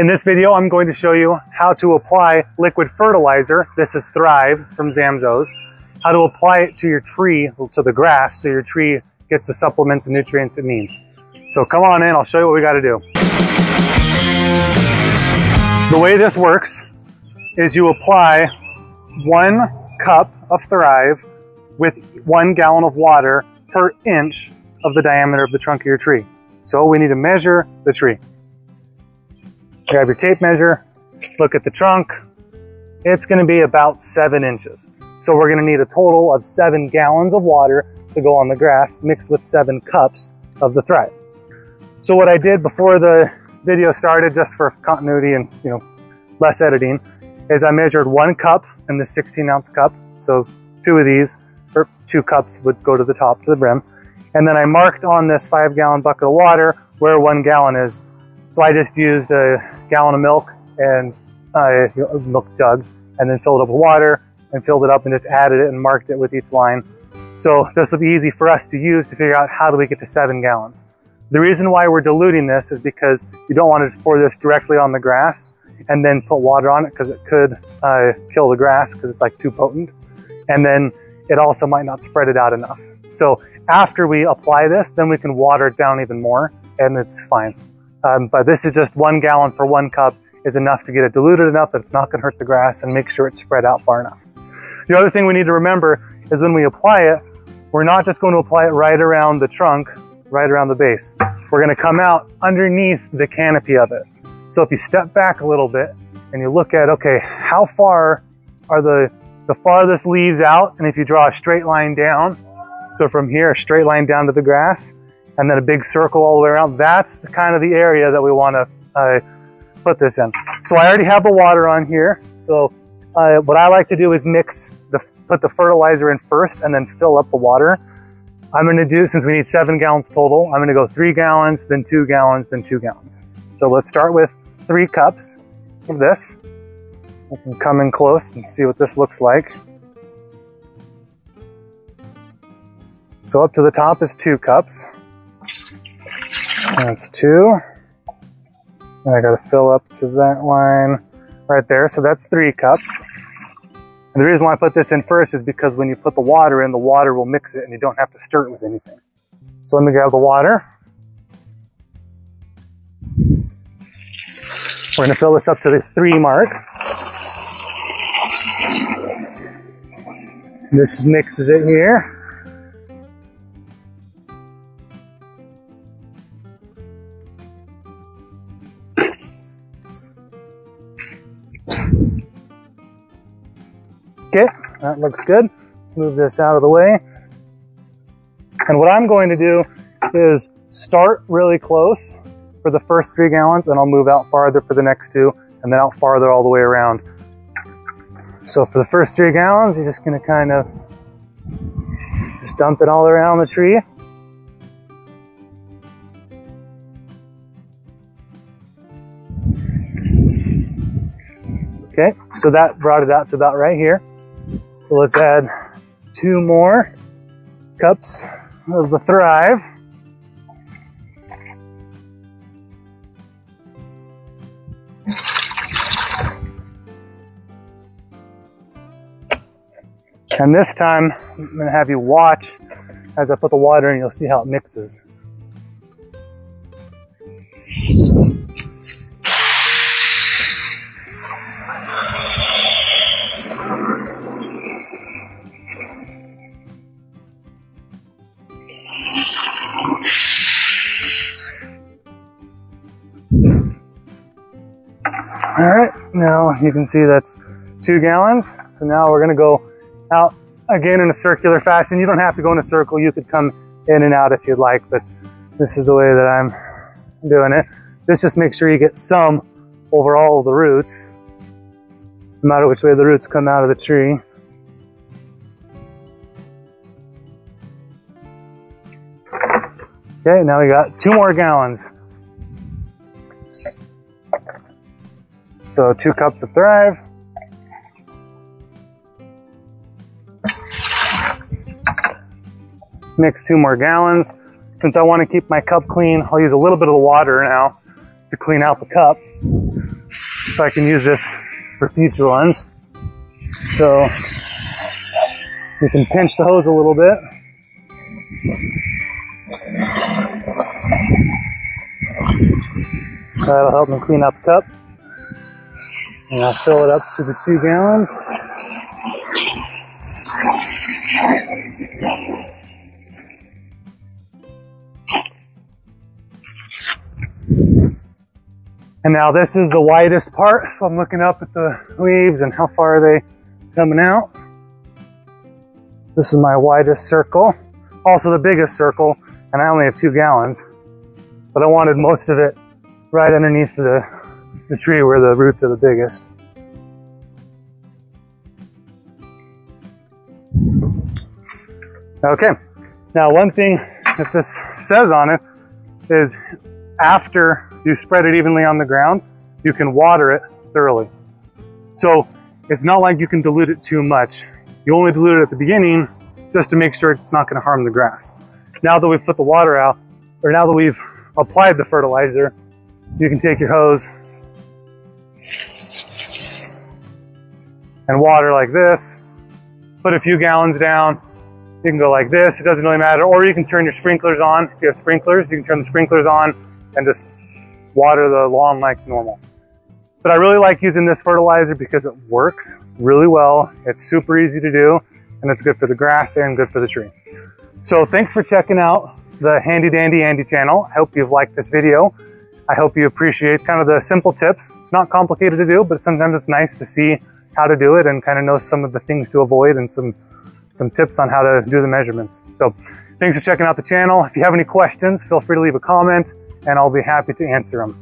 In this video, I'm going to show you how to apply liquid fertilizer. This is Thrive from Zamzows. How to apply it to your tree, to the grass, so your tree gets the supplements and nutrients it needs. So come on in, I'll show you what we got to do. The way this works is you apply 1 cup of Thrive with 1 gallon of water per inch of the diameter of the trunk of your tree. So we need to measure the tree. Grab your tape measure, look at the trunk. It's going to be about 7 inches. So we're going to need a total of 7 gallons of water to go on the grass, mixed with 7 cups of the Thrive. So what I did before the video started, just for continuity and less editing, is I measured 1 cup in the 16-ounce cup. So 2 of these, or 2 cups would go to the top, to the brim. And then I marked on this 5-gallon bucket of water where 1 gallon is. So I just used a gallon of milk and a milk jug, and then filled it up with water and filled it up and just added it and marked it with each line. So this will be easy for us to use to figure out how do we get to 7 gallons. The reason why we're diluting this is because you don't want to just pour this directly on the grass and then put water on it, because it could kill the grass because it's like too potent. And then it also might not spread it out enough. So after we apply this, then we can water it down even more and it's fine. But this is just 1 gallon per 1 cup is enough to get it diluted enough that it's not going to hurt the grass and make sure it's spread out far enough. The other thing we need to remember is when we apply it, we're not just going to apply it right around the trunk, right around the base. We're going to come out underneath the canopy of it. So if you step back a little bit and you look at, okay, how far are the farthest leaves out? And if you draw a straight line down, so from here, a straight line down to the grass, and then a big circle all the way around, that's kind of the area that we want to put this in. So I already have the water on here. So what I like to do is put the fertilizer in first and then fill up the water. I'm going to do, since we need 7 gallons total, I'm going to go 3 gallons, then 2 gallons, then 2 gallons. So let's start with 3 cups of this. We can come in close and see what this looks like. So up to the top is 2 cups. That's 2. And I got to fill up to that line right there. So that's 3 cups. And the reason why I put this in first is because when you put the water in, the water will mix it and you don't have to stir it with anything. So let me grab the water. We're going to fill this up to the 3 mark. This just mixes it here. Okay, that looks good. Let's move this out of the way. And what I'm going to do is start really close for the first 3 gallons, and I'll move out farther for the next 2, and then out farther all the way around. So for the first 3 gallons, you're just gonna kind of just dump it all around the tree. Okay, so that brought it out to about right here. So let's add 2 more cups of the Thrive. And this time, I'm going to have you watch as I put the water in, you'll see how it mixes. All right, now you can see that's 2 gallons. So now we're going to go out again in a circular fashion. You don't have to go in a circle. You could come in and out if you'd like, but this is the way that I'm doing it. This just makes sure you get some over all of the roots, no matter which way the roots come out of the tree. Okay, now we got 2 more gallons. So 2 cups of Thrive. Mix 2 more gallons. Since I want to keep my cup clean, I'll use a little bit of the water now to clean out the cup. So I can use this for future ones. So you can pinch the hose a little bit. That'll help me clean out the cup. And I'll fill it up to the 2 gallons. And now this is the widest part, so I'm looking up at the leaves and how far are they coming out. This is my widest circle, also the biggest circle, and I only have 2 gallons, but I wanted most of it right underneath the tree where the roots are the biggest. Okay, now one thing that this says on it is after you spread it evenly on the ground, you can water it thoroughly. So it's not like you can dilute it too much. You only dilute it at the beginning just to make sure it's not going to harm the grass. Now that we've put the water out, or now that we've applied the fertilizer, you can take your hose and water like this, put a few gallons down. You can go like this, it doesn't really matter. Or you can turn your sprinklers on. If you have sprinklers, you can turn the sprinklers on and just water the lawn like normal. But I really like using this fertilizer because it works really well. It's super easy to do, and it's good for the grass and good for the tree. So thanks for checking out the Handy Dandy Andy channel. I hope you've liked this video. I hope you appreciate kind of the simple tips. It's not complicated to do, but sometimes it's nice to see how to do it and kind of know some of the things to avoid and some tips on how to do the measurements. So thanks for checking out the channel. If you have any questions, feel free to leave a comment and I'll be happy to answer them.